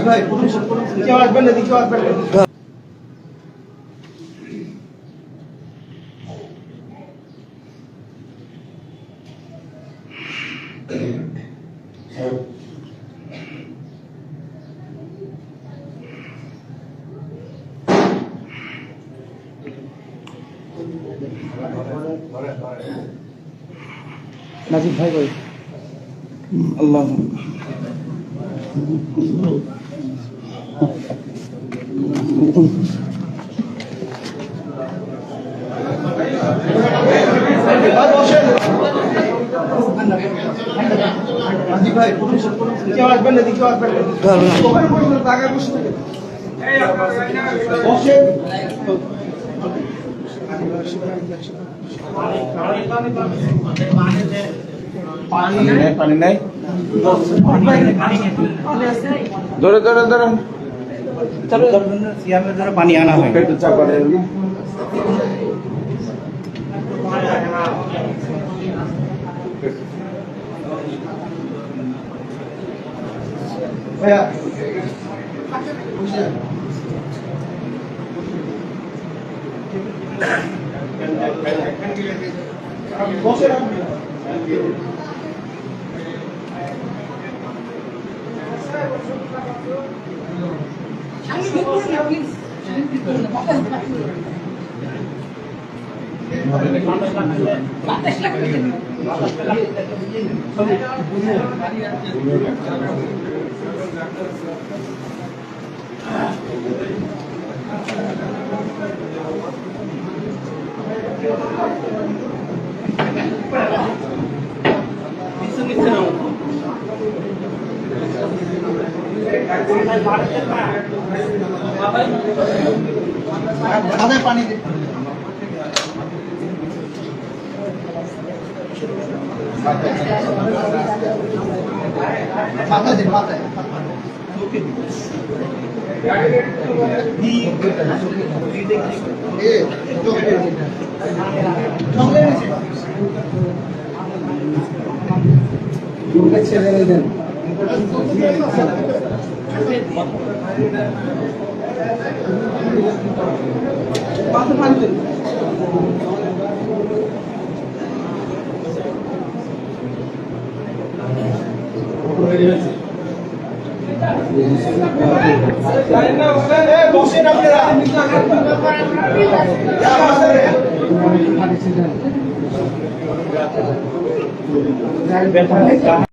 ভাই কেউ আসবেন না, কেউ আসবেন না। নাজিব ভাই ভাই আল্লাহ নাজিব ভাই কেউ আসবেন না, কেউ আসবেন না। জায়গায় বসে বসে পানি নাই, ধরে ধরে ধরে সিয়ামের জন্য পানি আনা হয়। একটু চা করে ভাইয়া বসে পানি মাথায় দিন, মাথায় ছেড়ে দেন। মাথা পানি দেন। বসেন আপনারা।